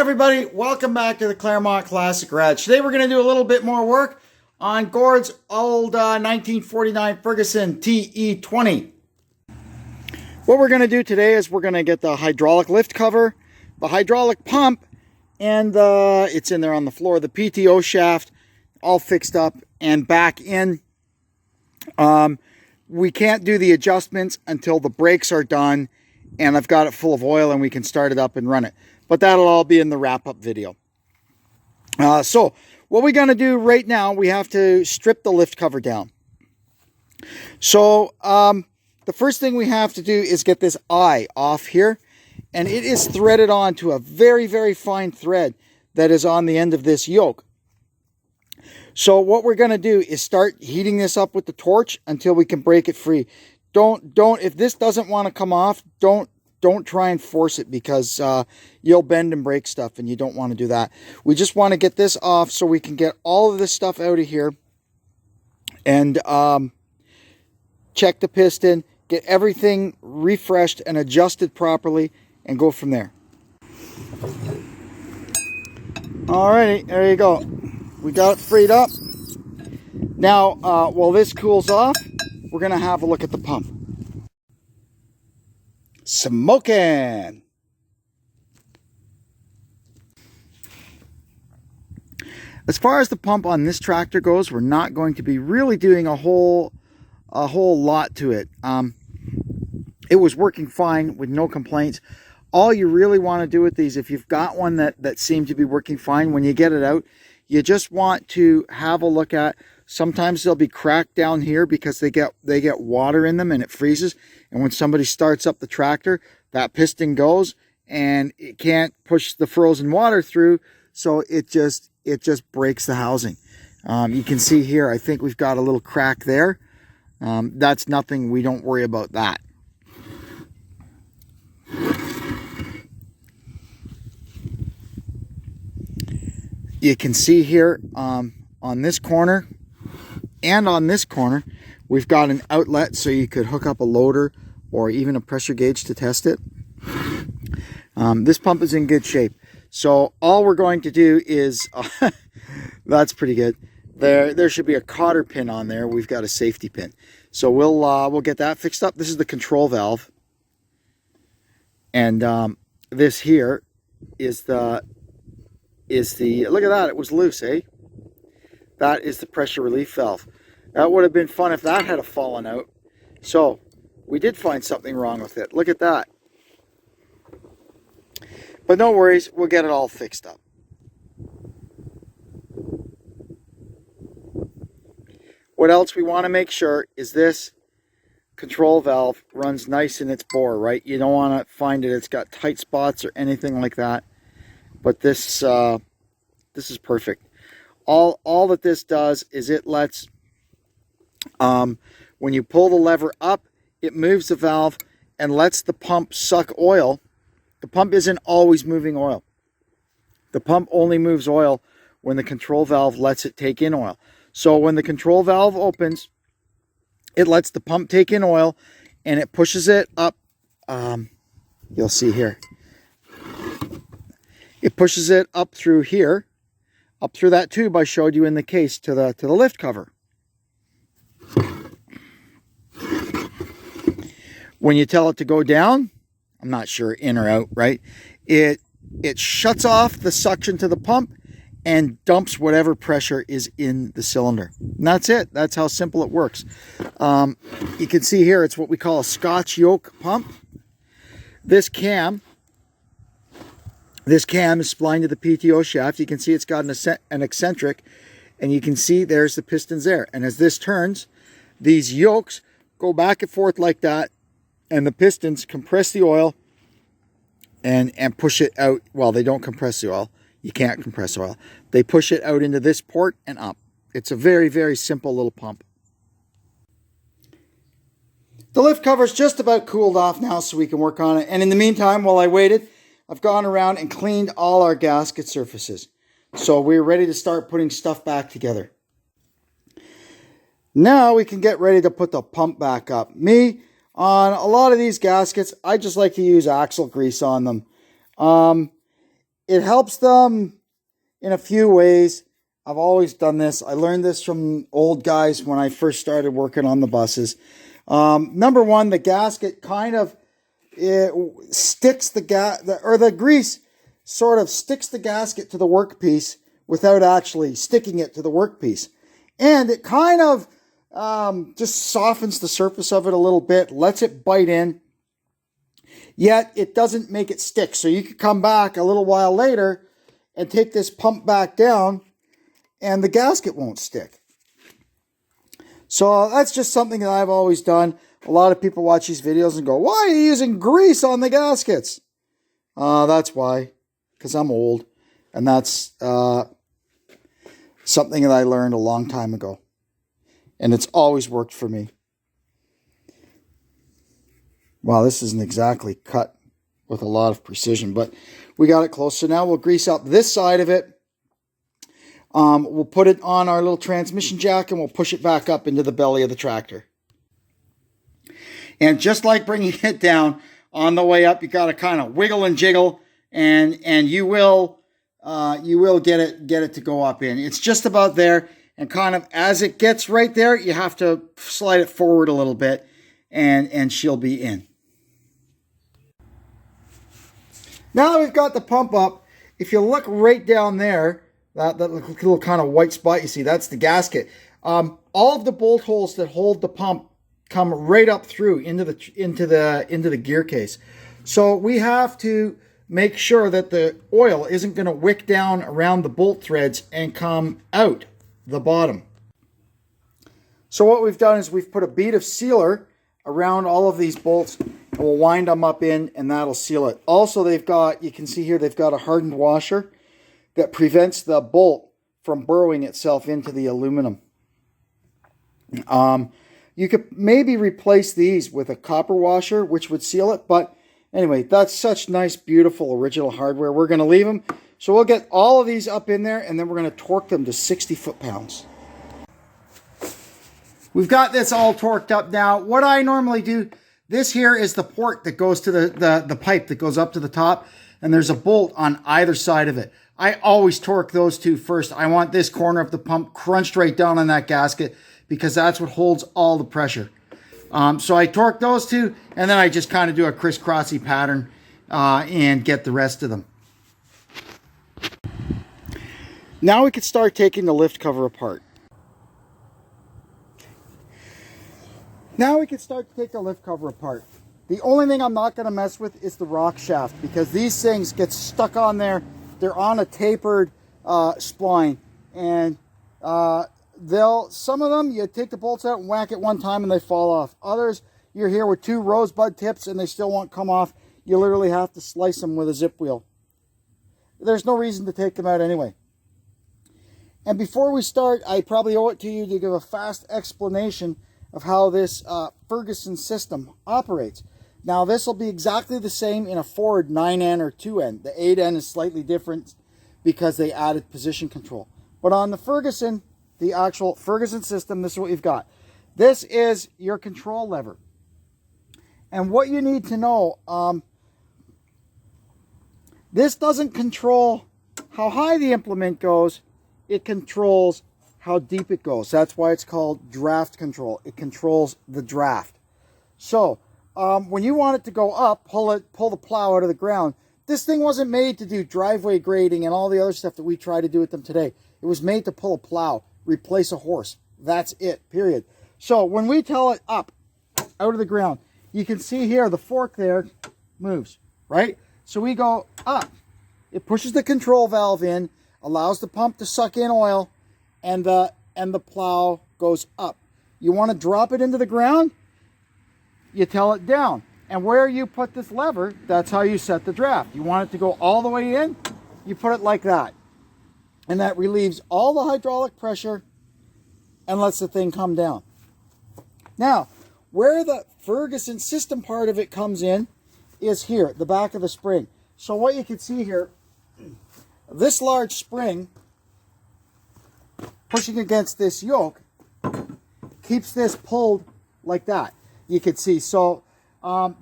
everybody, welcome back to the Claremont Classic Garage. Today we're going to do a little bit more work on Gord's old 1949 Ferguson TE20. What we're going to do today is we're going to get the hydraulic lift cover, the hydraulic pump, and it's in there on the floor, the PTO shaft, all fixed up and back in. We can't do the adjustments until the brakes are done and I've got it full of oil and we can start it up and run it. But that'll all be in the wrap-up video. So what we're going to do right now, we have to strip the lift cover down. So the first thing we have to do is get this eye off here. And it is threaded onto a very, very fine thread that is on the end of this yoke. So what we're going to do is start heating this up with the torch until we can break it free. If this doesn't want to come off, don't try and force it, because you'll bend and break stuff and you don't want to do that. We just want to get this off so we can get all of this stuff out of here and check the piston, get everything refreshed and adjusted properly, and go from there. Alrighty, there you go. We got it freed up. Now, while this cools off, we're going to have a look at the pump. Smoking! As far as the pump on this tractor goes, we're not going to be really doing a whole lot to it. It was working fine with no complaints. All you really want to do with these, if you've got one that seemed to be working fine, when you get it out, you just want to have a look at. Sometimes they'll be cracked down here because they get water in them and it freezes. And when somebody starts up the tractor, that piston goes and it can't push the frozen water through, so it just breaks the housing. You can see here, I think we've got a little crack there. That's nothing, we don't worry about that. You can see here on this corner and on this corner, we've got an outlet so you could hook up a loader or even a pressure gauge to test it. This pump is in good shape. So all we're going to do is, that's pretty good. There should be a cotter pin on there. We've got a safety pin. So we'll get that fixed up. This is the control valve. And this here is the, look at that, it was loose, eh? That is the pressure relief valve. That would have been fun if that had fallen out. So we did find something wrong with it. Look at that. But no worries, we'll get it all fixed up. What else we want to make sure is this control valve runs nice in its bore, right? You don't want to find it's got tight spots or anything like that. But this is perfect. All that this does is it lets, when you pull the lever up, it moves the valve and lets the pump suck oil. The pump isn't always moving oil. The pump only moves oil when the control valve lets it take in oil. So when the control valve opens, it lets the pump take in oil and it pushes it up. You'll see here. It pushes it up through here, up through that tube I showed you in the case to the lift cover. When you tell it to go down, I'm not sure in or out, right? It shuts off the suction to the pump and dumps whatever pressure is in the cylinder. And that's it. That's how simple it works. You can see here, it's what we call a Scotch yoke pump. This cam is splined to the PTO shaft. You can see it's got an eccentric, and you can see there's the pistons there. And as this turns, these yokes go back and forth like that, and the pistons compress the oil and push it out. Well, they don't compress the oil. You can't compress oil. They push it out into this port and up. It's a very, very simple little pump. The lift cover's just about cooled off now so we can work on it. And in the meantime, while I waited, I've gone around and cleaned all our gasket surfaces. So we're ready to start putting stuff back together. Now we can get ready to put the pump back up. On a lot of these gaskets, I just like to use axle grease on them. it helps them in a few ways. I've always done this. I learned this from old guys when I first started working on the buses. Number one, the gasket kind of sticks the grease sort of sticks the gasket to the workpiece without actually sticking it to the workpiece. And it kind of just softens the surface of it a little bit, lets it bite in, yet it doesn't make it stick. So you could come back a little while later and take this pump back down and the gasket won't stick. So that's just something that I've always done. A lot of people watch these videos and go, why are you using grease on the gaskets? That's why, because I'm old. And that's something that I learned a long time ago. And it's always worked for me. Wow, this isn't exactly cut with a lot of precision, but we got it close. So now we'll grease up this side of it. We'll put it on our little transmission jack and we'll push it back up into the belly of the tractor. And just like bringing it down, on the way up, you got to kind of wiggle and jiggle, and you will get it to go up in. It's just about there, and kind of as it gets right there, you have to slide it forward a little bit, and she'll be in. Now that we've got the pump up, if you look right down there, that little kind of white spot you see, that's the gasket. All of the bolt holes that hold the pump come right up through into the gear case. So we have to make sure that the oil isn't going to wick down around the bolt threads and come out the bottom. So what we've done is we've put a bead of sealer around all of these bolts, and we'll wind them up in, and that'll seal it. Also, you can see here, they've got a hardened washer that prevents the bolt from burrowing itself into the aluminum. You could maybe replace these with a copper washer, which would seal it. But anyway, that's such nice, beautiful, original hardware. We're going to leave them. So we'll get all of these up in there, and then we're going to torque them to 60 foot-pounds. We've got this all torqued up now. What I normally do, this here is the port that goes to the pipe that goes up to the top, and there's a bolt on either side of it. I always torque those two first. I want this corner of the pump crunched right down on that gasket, because that's what holds all the pressure. So I torque those two, and then I just kind of do a crisscrossy pattern and get the rest of them. Now we can start taking the lift cover apart. The only thing I'm not going to mess with is the rock shaft, because these things get stuck on there. They're on a tapered spline, and some of them, you take the bolts out and whack it one time and they fall off. Others, you're here with two rosebud tips and they still won't come off. You literally have to slice them with a zip wheel. There's no reason to take them out anyway. And before we start, I probably owe it to you to give a fast explanation of how this Ferguson system operates. Now, this will be exactly the same in a Ford 9N or 2N. The 8N is slightly different because they added position control. But on the Ferguson, the actual Ferguson system, this is what you've got. This is your control lever. And what you need to know, this doesn't control how high the implement goes. It controls how deep it goes. That's why it's called draft control. It controls the draft. So when you want it to go up, pull the plow out of the ground. This thing wasn't made to do driveway grading and all the other stuff that we try to do with them today. It was made to pull a plow, replace a horse. That's it, period. So when we tell it up, out of the ground, you can see here the fork there moves, right? So we go up. It pushes the control valve in, allows the pump to suck in oil, and the plow goes up. You want to drop it into the ground, you tell it down. And where you put this lever, that's how you set the draft. You want it to go all the way in, you put it like that. And that relieves all the hydraulic pressure and lets the thing come down. Now, where the Ferguson system part of it comes in is here, the back of the spring. So what you can see here, this large spring pushing against this yoke keeps this pulled like that. You can see. So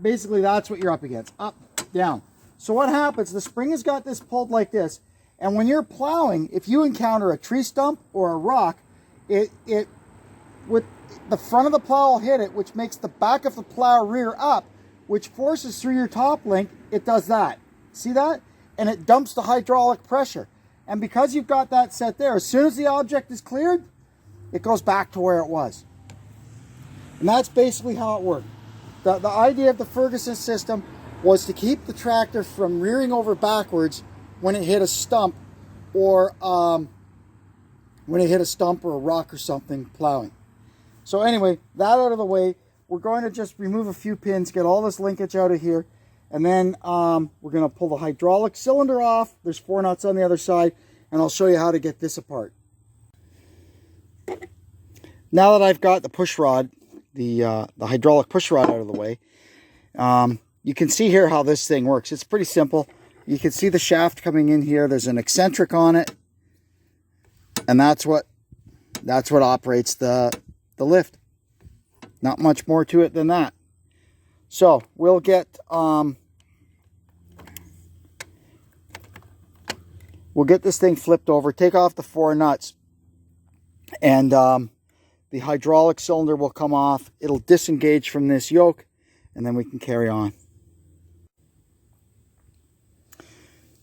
basically that's what you're up against. Up, down. So what happens, the spring has got this pulled like this, and when you're plowing, if you encounter a tree stump or a rock, it with the front of the plow will hit it, which makes the back of the plow rear up, which forces through your top link. It does that. See that? And it dumps the hydraulic pressure. And because you've got that set there, as soon as the object is cleared, it goes back to where it was. And that's basically how it worked. The idea of the Ferguson system was to keep the tractor from rearing over backwards when it hit a stump or a rock or something plowing. So anyway, that out of the way, we're going to just remove a few pins, get all this linkage out of here, and then we're going to pull the hydraulic cylinder off. There's 4 nuts on the other side, and I'll show you how to get this apart. Now that I've got the push rod, the hydraulic push rod out of the way, you can see here how this thing works. It's pretty simple. You can see the shaft coming in here. There's an eccentric on it, and that's what operates the lift. Not much more to it than that. So we'll get this thing flipped over, take off the 4 nuts, and the hydraulic cylinder will come off. It'll disengage from this yoke, and then we can carry on.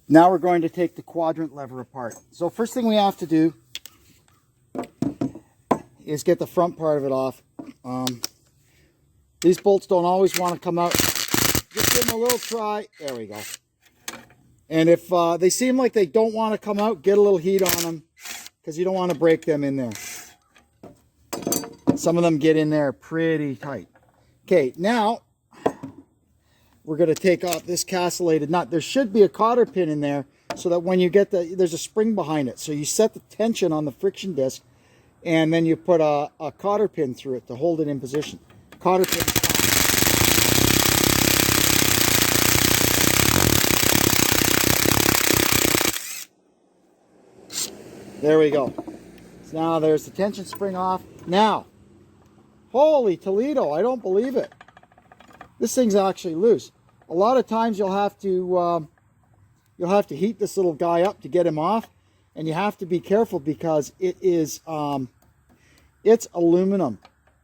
Now we're going to take the quadrant lever apart. So first thing we have to do is get the front part of it off. These bolts don't always want to come out. Just give them a little try. There we go. And if they seem like they don't want to come out, get a little heat on them, because you don't want to break them in there. Some of them get in there pretty tight. Okay, now we're going to take off this castellated nut. There should be a cotter pin in there so that when you get there's a spring behind it. So you set the tension on the friction disc, and then you put a cotter pin through it to hold it in position. Cotter pin. There we go. So now there's the tension spring off. Now, holy Toledo, I don't believe it. This thing's actually loose. A lot of times you'll have to heat this little guy up to get him off, and you have to be careful because it is it's aluminum,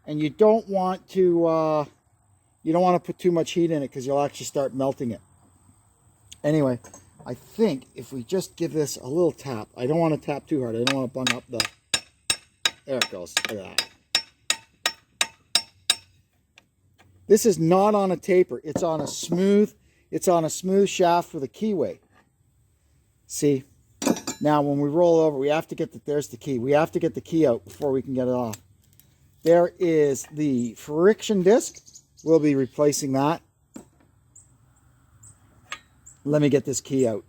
and you don't want to put too much heat in it because you'll actually start melting it. Anyway, I think if we just give this a little tap, I don't want to tap too hard. I don't want to bung up the. There it goes. Look at that. This is not on a taper. It's on a smooth shaft for the keyway. See? Now when we roll over, we have to get there's the key. We have to get the key out before we can get it off. There is the friction disc. We'll be replacing that. Let me get this key out.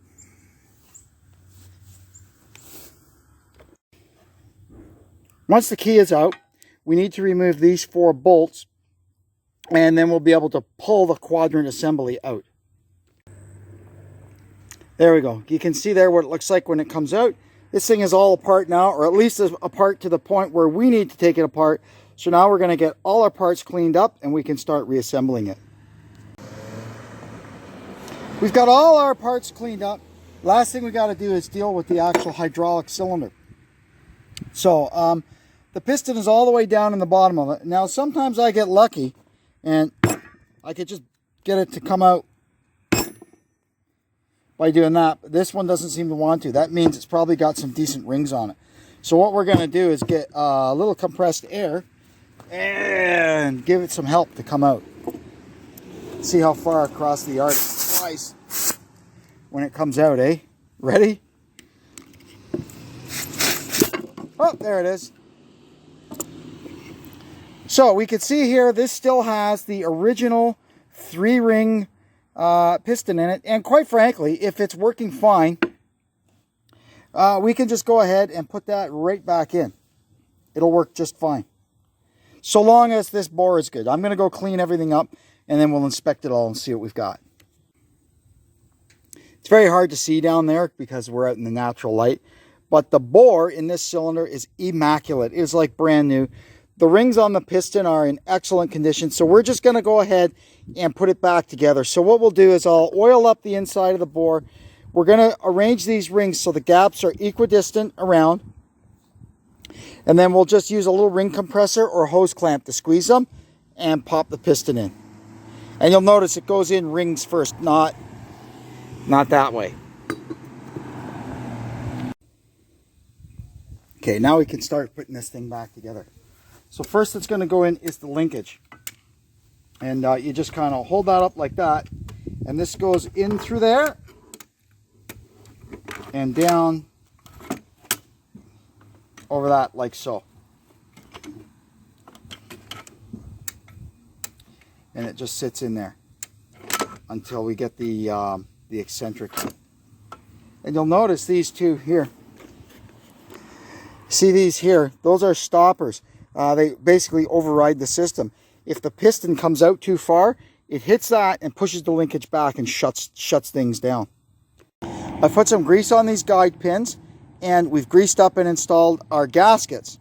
Once the key is out, we need to remove these 4 bolts, and then we'll be able to pull the quadrant assembly out. There we go. You can see there what it looks like when it comes out. This thing is all apart now, or at least apart to the point where we need to take it apart. So now we're going to get all our parts cleaned up, and we can start reassembling it. We've got all our parts cleaned up. Last thing we got to do is deal with the actual hydraulic cylinder. So the piston is all the way down in the bottom of it. Now sometimes I get lucky and I could just get it to come out by doing that. But this one doesn't seem to want to. That means it's probably got some decent rings on it. So what we're going to do is get a little compressed air and give it some help to come out. See how far across the yard it flies when it comes out, eh? Ready? Oh, there it is. So we can see here, this still has the original 3-ring piston in it. And quite frankly, if it's working fine, we can just go ahead and put that right back in. It'll work just fine. So long as this bore is good. I'm going to go clean everything up, and then we'll inspect it all and see what we've got. It's very hard to see down there because we're out in the natural light. But the bore in this cylinder is immaculate. It's like brand new. The rings on the piston are in excellent condition, so we're just going to go ahead and put it back together. So what we'll do is I'll oil up the inside of the bore. We're going to arrange these rings so the gaps are equidistant around. And then we'll just use a little ring compressor or hose clamp to squeeze them and pop the piston in. And you'll notice it goes in rings first, not that way. Okay, now we can start putting this thing back together. So first that's going to go in is the linkage. And you just kind of hold that up like that. And this goes in through there and down over that like so. And it just sits in there until we get the eccentric. And you'll notice these two here. See these here? Those are stoppers. They basically override the system. If the piston comes out too far, it hits that and pushes the linkage back and shuts things down. I put some grease on these guide pins, and we've greased up and installed our gaskets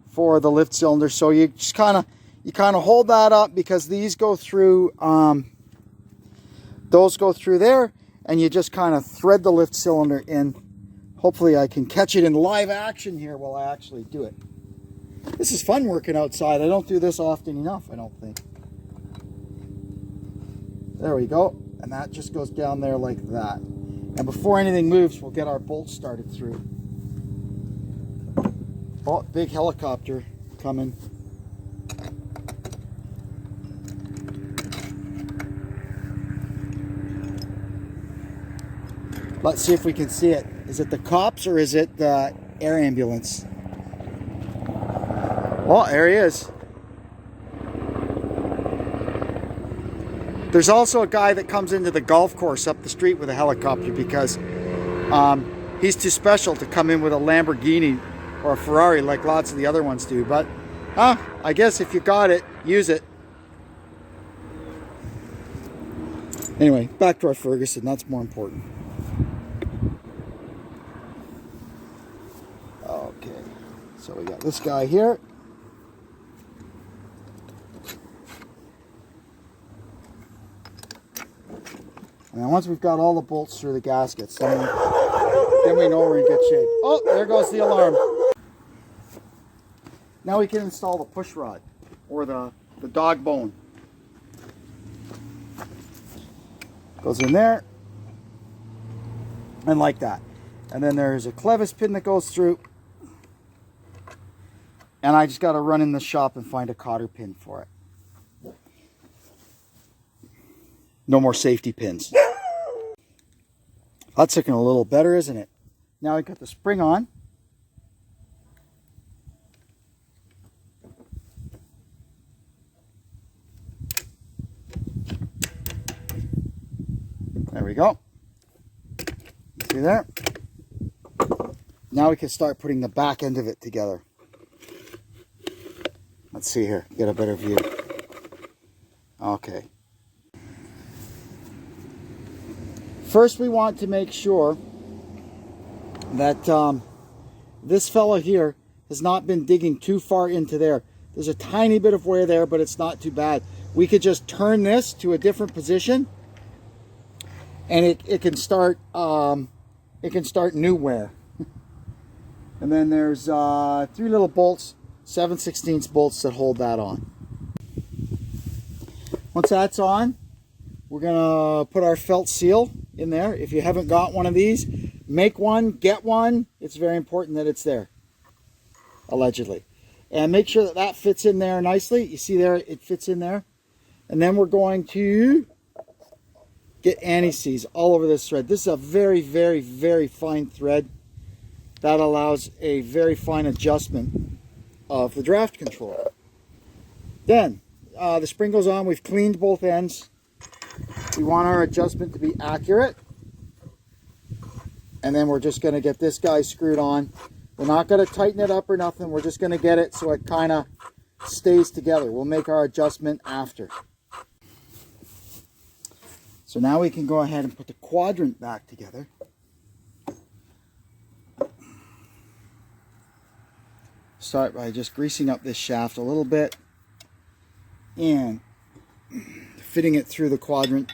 for the lift cylinder. So you just kind of hold that up because these go through, those go through there, and you just kind of thread the lift cylinder in. Hopefully I can catch it in live action here while I actually do it. This is fun working outside. I don't do this often enough, I don't think. There we go. And that just goes down there like that. And before anything moves, we'll get our bolts started through. Oh, big helicopter coming. Let's see if we can see it. Is it the cops or is it the air ambulance? Oh, there he is. There's also a guy that comes into the golf course up the street with a helicopter because he's too special to come in with a Lamborghini or a Ferrari like lots of the other ones do. But I guess if you got it, use it. Anyway, back to our Ferguson. That's more important. Okay, so we got this guy here. And once we've got all the bolts through the gaskets, then we know we're in good shape. Oh, there goes the alarm. Now we can install the push rod or the dog bone. Goes in there and like that. And then there's a clevis pin that goes through. And I just got to run in the shop and find a cotter pin for it. No more safety pins. That's looking a little better, isn't it? Now we got the spring on. There we go. See there? Now we can start putting the back end of it together. Let's see here, get a better view. Okay. First we want to make sure that this fellow here has not been digging too far into there. There's a tiny bit of wear there, but it's not too bad. We could just turn this to a different position and it can start new wear. And then there's 3 little bolts, 7/16 bolts that hold that on. Once that's on, we're gonna put our felt seal in there. If you haven't got one of these, make one, get one. It's very important that it's there, allegedly. And make sure that that fits in there nicely. You see there, it fits in there. And then we're going to get anti-seize all over this thread. This is a very, very, very fine thread that allows a very fine adjustment of the draft controller. Then the spring goes on. We've cleaned both ends. We want our adjustment to be accurate. And then we're just going to get this guy screwed on. We're not going to tighten it up or nothing. We're just going to get it so it kind of stays together. We'll make our adjustment after. So now we can go ahead and put the quadrant back together. start by just greasing up this shaft a little bit and fitting it through the quadrant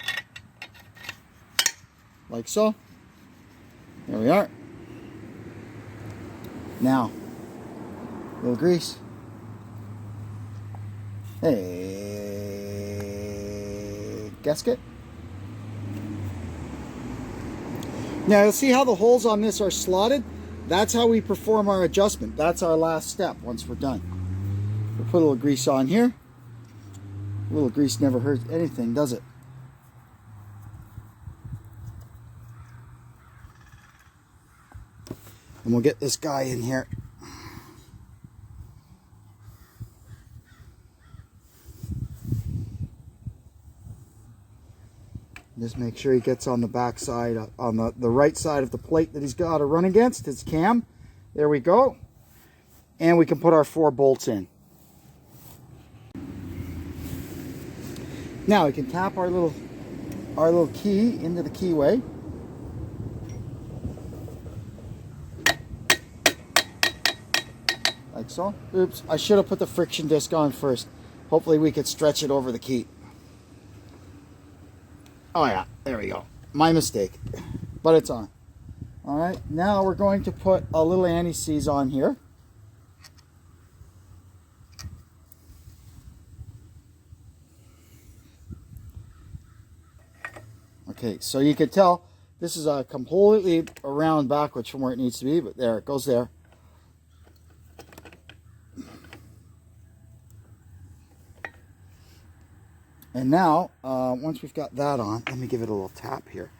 like so. There we are. Now, a little grease. Hey, gasket. Now you'll see how the holes on this are slotted. That's how we perform our adjustment. That's our last step once we're done. We'll put a little grease on here. A little grease never hurts anything, does it? And we'll get this guy in here. Just make sure he gets on the back side, on the right side of the plate that he's got to run against, his cam. There we go. And we can put our 4 bolts in. Now we can tap our little key into the keyway. Like so. Oops, I should have put the friction disc on first. Hopefully we could stretch it over the key. Oh yeah, there we go. My mistake, but it's on. All right, now we're going to put a little anti-seize on here. Okay, so you can tell this is a completely around backwards from where it needs to be, but there, it goes there. And now, once we've got that on, let me give it a little tap here.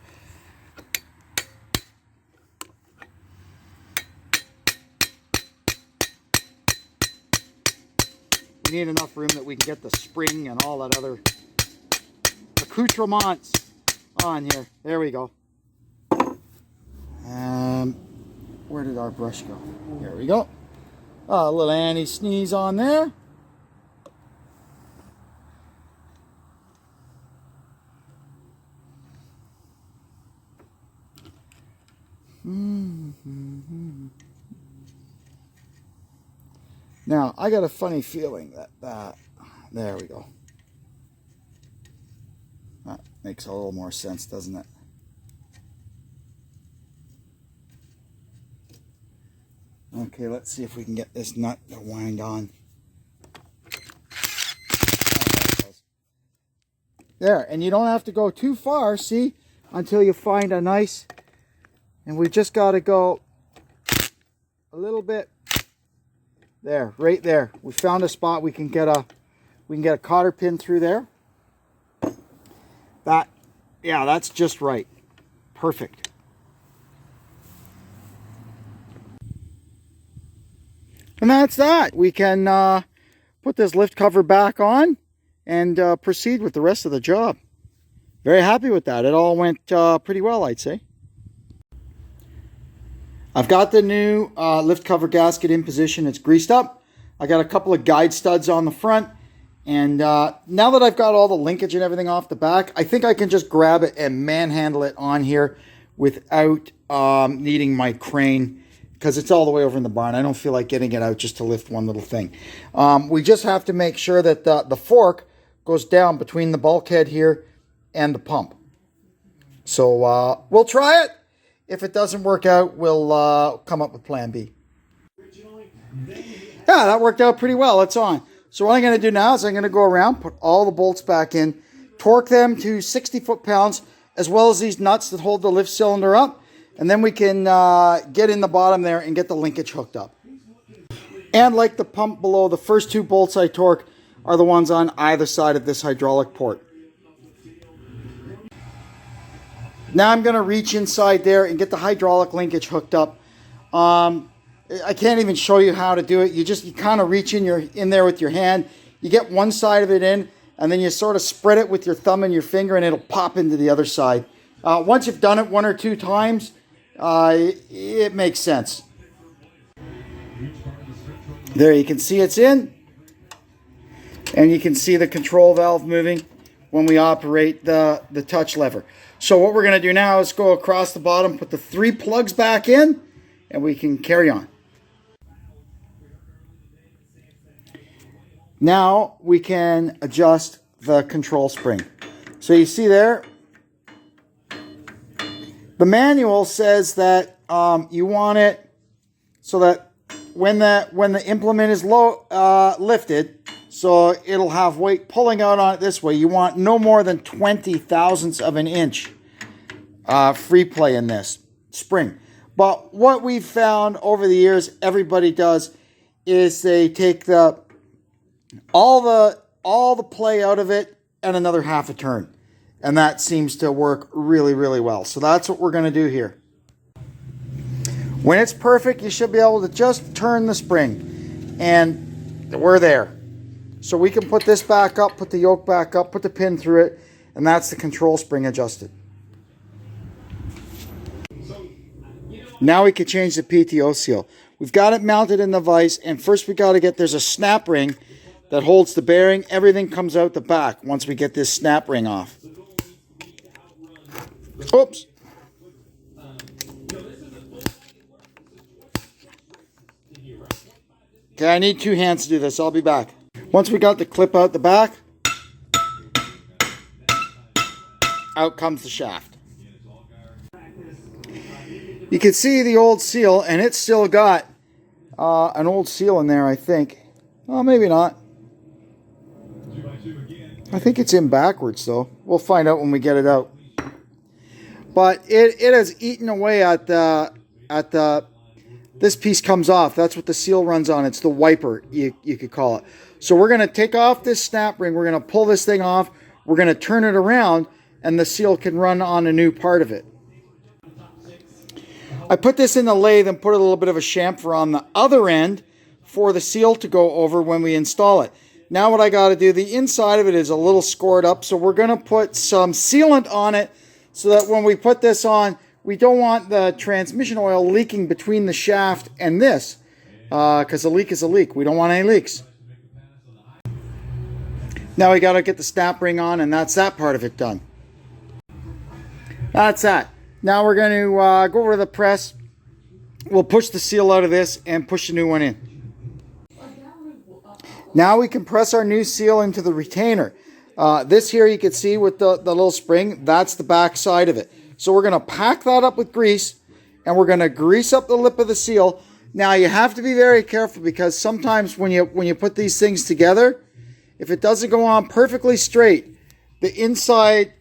We need enough room that we can get the spring and all that other accoutrements on here. There we go. Where did our brush go? Here we go. A little anti-sneeze on there. Now, I got a funny feeling that there we go. That makes a little more sense, doesn't it? Okay, let's see if we can get this nut to wind on. There, and you don't have to go too far, see, until you find a nice, and we just got to go a little bit there, right there. We found a spot we can get a cotter pin through there. Yeah, that's just right. Perfect. And that's that. We can put this lift cover back on and proceed with the rest of the job. Very happy with that. It all went pretty well, I'd say. I've got the new lift cover gasket in position. It's greased up. I got a couple of guide studs on the front. And now that I've got all the linkage and everything off the back, I think I can just grab it and manhandle it on here without needing my crane, because it's all the way over in the barn. I don't feel like getting it out just to lift one little thing. We just have to make sure that the fork goes down between the bulkhead here and the pump. So we'll try it. If it doesn't work out, we'll come up with plan B. Yeah, that worked out pretty well. It's on. So what I'm going to do now is I'm going to go around, put all the bolts back in, torque them to 60 foot-pounds, as well as these nuts that hold the lift cylinder up. And then we can get in the bottom there and get the linkage hooked up. And like the pump below, the first 2 bolts I torque are the ones on either side of this hydraulic port. Now I'm going to reach inside there and get the hydraulic linkage hooked up. I can't even show you how to do it. You kind of reach in there with your hand. You get one side of it in, and then you sort of spread it with your thumb and your finger, and it'll pop into the other side. Once you've done it 1 or 2 times, it makes sense. There, you can see it's in, and you can see the control valve moving when we operate the touch lever. So what we're going to do now is go across the bottom, put the 3 plugs back in, and we can carry on. Now we can adjust the control spring. So you see there, the manual says that you want it so that when the implement is lifted, so it'll have weight pulling out on it this way. You want no more than 20 thousandths of an inch free play in this spring. But what we've found over the years, everybody does, is they take all the play out of it and another half a turn. And that seems to work really, really well. So that's what we're going to do here. When it's perfect, you should be able to just turn the spring. And we're there. So we can put this back up, put the yoke back up, put the pin through it, and that's the control spring adjusted. Now we can change the PTO seal. We've got it mounted in the vise, and first we got to there's a snap ring that holds the bearing. Everything comes out the back once we get this snap ring off. Oops. Okay, I need 2 hands to do this. I'll be back. Once we got the clip out the back, out comes the shaft. You can see the old seal, and it's still got an old seal in there, I think. Well, maybe not. I think it's in backwards, though. We'll find out when we get it out. But it has eaten away at this piece comes off. That's what the seal runs on. It's the wiper, you could call it. So we're going to take off this snap ring. We're going to pull this thing off. We're going to turn it around, and the seal can run on a new part of it. I put this in the lathe and put a little bit of a chamfer on the other end for the seal to go over when we install it. Now what I got to do, the inside of it is a little scored up, so we're going to put some sealant on it so that when we put this on, we don't want the transmission oil leaking between the shaft and this, because a leak is a leak. We don't want any leaks. Now we got to get the snap ring on, and that's that part of it done. That's that. Now we're going to go over to the press. We'll push the seal out of this and push the new one in. Now we can press our new seal into the retainer. This here you can see with the little spring, that's the back side of it. So we're going to pack that up with grease, and we're going to grease up the lip of the seal. Now you have to be very careful, because sometimes when you put these things together, if it doesn't go on perfectly straight, the inside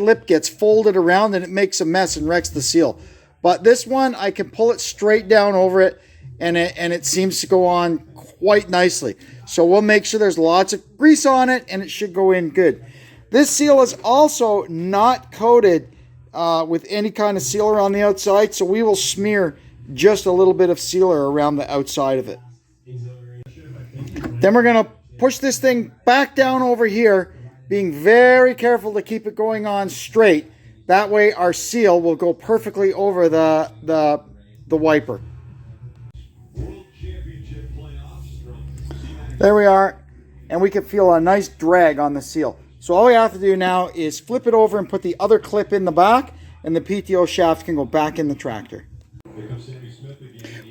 lip gets folded around and it makes a mess and wrecks the seal. But this one, I can pull it straight down over it, and it seems to go on quite nicely. So we'll make sure there's lots of grease on it, and it should go in good. This seal is also not coated with any kind of sealer on the outside, so we will smear just a little bit of sealer around the outside of it. Then we're going to push this thing back down over here, being very careful to keep it going on straight. That way our seal will go perfectly over the wiper. There we are, and we can feel a nice drag on the seal. So all we have to do now is flip it over and put the other clip in the back, and the PTO shaft can go back in the tractor.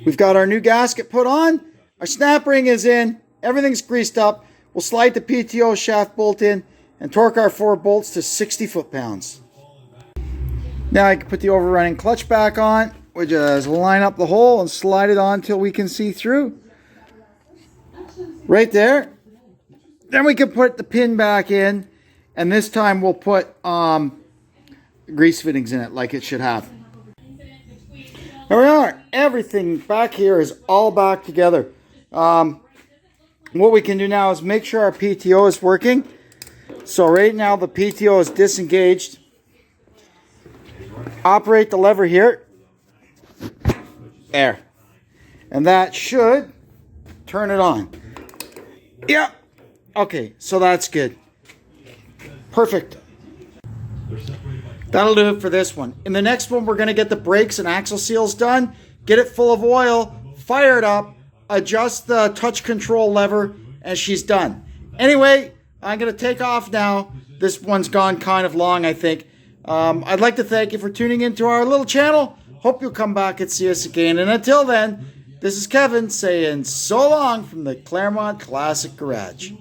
We've got our new gasket put on, our snap ring is in, everything's greased up. We'll slide the PTO shaft bolt in and torque our 4 bolts to 60 foot-pounds. Now I can put the overrunning clutch back on. We just line up the hole and slide it on till we can see through. Right there. Then we can put the pin back in, and this time we'll put grease fittings in it like it should have. There we are. Everything back here is all back together. What we can do now is make sure our PTO is working. So right now the PTO is disengaged. Operate the lever here. There. And that should turn it on. Yep. Okay, so that's good. Perfect. That'll do it for this one. In the next one, we're going to get the brakes and axle seals done, get it full of oil, fire it up, adjust the touch control lever, and she's done. Anyway, I'm going to take off now. This one's gone kind of long, I think. I'd like to thank you for tuning into our little channel. Hope you'll come back and see us again. And until then, This is Kevin saying so long from the Claremont Classic Garage.